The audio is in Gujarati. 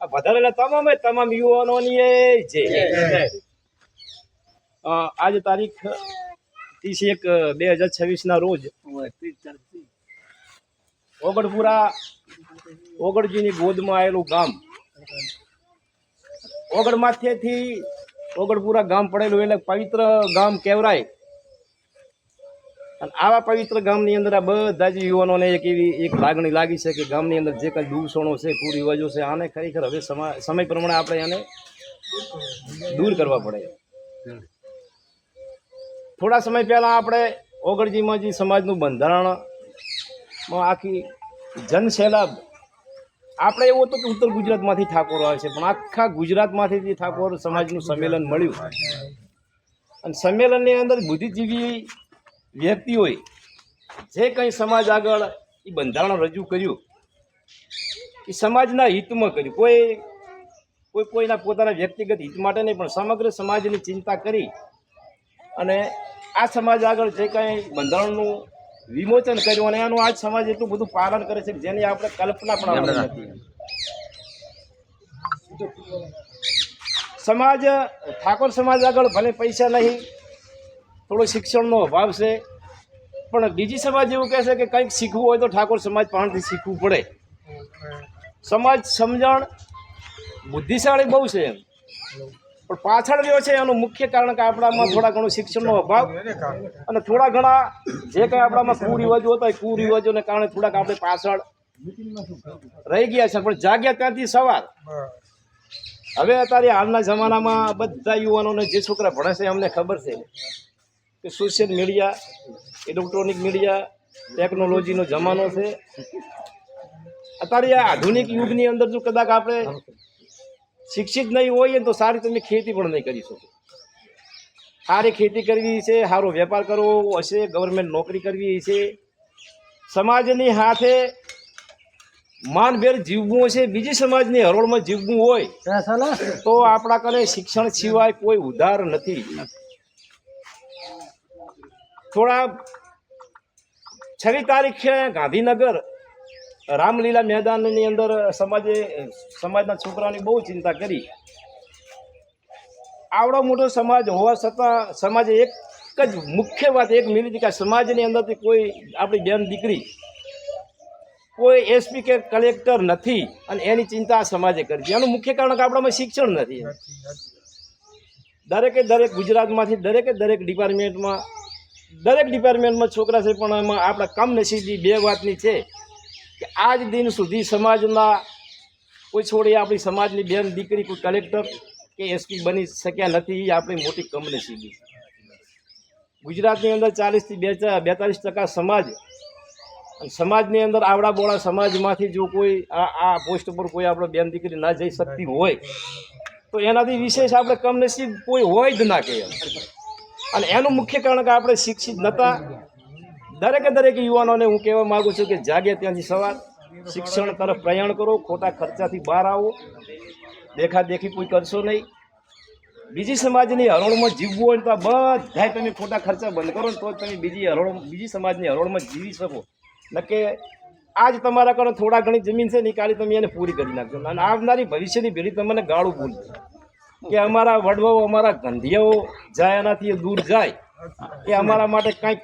આ વધારેલા તમામ યુવાનોની જે આજે તારીખ 30/1/2026 ના રોજ ઓગણપુરા ઓગણજીની ગોદમાં આવેલું ગામ ઓગણમાથેથી ઓગણપુરા ગામ પડેલું એટલે પવિત્ર ગામ કહેવાય. અને આવા પવિત્ર ગામની અંદર આ બધા જ યુવાનોને એક લાગણી લાગી છે કે ગામની અંદર જે કંઈ દૂષણો છે, કુરિવાજો છે, આને ખરેખર હવે સમય પ્રમાણે આપણે એને દૂર કરવા પડે. થોડા સમય પહેલાં આપણે ઓગણજીમાં જે સમાજનું બંધારણમાં આખી જનસેલાબ આપણે એવું હતું કે ઉત્તર ગુજરાતમાંથી ઠાકોર આવે છે, પણ આખા ગુજરાતમાંથી જે ઠાકોર સમાજનું સંમેલન મળ્યું અને સંમેલનની અંદર બુદ્ધિજીવી વ્યક્તિઓએ જે કંઈ સમાજ આગળ એ બંધારણ રજૂ કર્યું એ સમાજના હિતમાં કર્યું. કોઈના પોતાના વ્યક્તિગત હિત માટે નહીં, પણ સમગ્ર સમાજની ચિંતા કરી અને આ સમાજ આગળ જે કંઈ બંધારણનું વિમોચન કર્યું અને એનું આજ સમાજ એટલું બધું પાલન કરે છે કે જેની આપણે કલ્પના પણ નથી. સમાજ ઠાકોર સમાજ આગળ ભલે પૈસા નહીં, થોડો શિક્ષણનો અભાવ છે, પણ બીજી સમાજ એવું કહે છે કે કંઈક શીખવું હોય તો ઠાકોર સમાજ પાસેથી શીખવું પડે. સમાજ સમજણ બુદ્ધિશાળી બહુ છે એમ, પણ પાછળ રહ્યો છે એનું મુખ્ય કારણ કે આપણામાં થોડા ઘણું શિક્ષણનો અભાવ અને થોડા ઘણા જે કંઈ આપણામાં કુરિવાજો હતા એ કુરિવાજોને કારણે થોડાક આપણે પાછળ રહી ગયા છે. પણ જાગ્યા ત્યાંથી સવાર. હવે અત્યારે હાલના જમાનામાં બધા યુવાનોને જે છોકરા ભણે છે અમને ખબર છે કે સોશિયલ મીડિયા, ઇલેક્ટ્રોનિક મીડિયા, ટેકનોલોજીનો જમાનો છે. અત્યારે આ આધુનિક યુગની અંદર જો કદાચ આપણે શિક્ષિત નહીં હોઈએ તો સારી તમે ખેતી પણ નહીં કરી શકો. સારી ખેતી કરવી છે, સારો વેપાર કરવો હશે, ગવર્મેન્ટ નોકરી કરવી છે, સમાજની હાથે માનભેર જીવવું હશે, બીજી સમાજની હરોળમાં જીવવું હોય તો આપણા કને શિક્ષણ સિવાય કોઈ ઉધાર નથી. થોડા 6 તારીખે ગાંધીનગર રામલીલા મેદાનની અંદર સમાજના છોકરાની બહુ ચિંતા કરી. આવડો મોટો સમાજ હોવા છતાં સમાજે એક જ મુખ્ય વાત એક મિલી હતી કે સમાજની અંદરથી કોઈ આપણી બેન દીકરી કોઈ એસપી કે કલેક્ટર નથી અને એની ચિંતા સમાજે કરી છે. એનું મુખ્ય કારણ કે આપણામાં શિક્ષણ નથી. દરેક ગુજરાતમાંથી દરેક ડિપાર્ટમેન્ટમાં છોકરા છે, પણ એમાં આપણા કમનસીબી બે વાતની છે કે આજ દિન સુધી સમાજના કોઈ છોડી આપણી સમાજની બેન દીકરી કોઈ કલેક્ટર કે એસપી બની શક્યા નથી. એ આપણી મોટી કમનસીબી. ગુજરાતની અંદર 40થી 42% સમાજ, અને સમાજની અંદર આવડા બોળા સમાજમાંથી જો કોઈ આ પોસ્ટ પર કોઈ આપણો બેન દીકરી ના જઈ શકતી હોય તો એનાથી વિશેષ આપણે કમનસીબ કોઈ હોય જ ના કહે. અને એનું મુખ્ય કારણ કે આપણે શિક્ષિત નહોતા. દરેક યુવાનોને હું કહેવા માગું છું કે જાગે ત્યાંથી સવાર, શિક્ષણ તરફ પ્રયાણ કરો, ખોટા ખર્ચાથી બહાર આવો, દેખાદેખી કોઈ કરશો નહીં. બીજી સમાજની હરોળમાં જીવવું હોય તો બધા તમે ખોટા ખર્ચા બંધ કરો ને તો તમે બીજી સમાજની હરોળમાં જીવી શકો. નકે આજ તમારા કારણ થોડા ઘણી જમીન છે નીકાળી તમે એને પૂરી કરી નાખજો અને આવનારી ભવિષ્યની પેઢી તમને ગાળું બોલશે કે અમારા વડવાઓ, અમારા ગંધિયાઓ જાય એનાથી દૂર જાય, એ અમારા માટે કાંઈક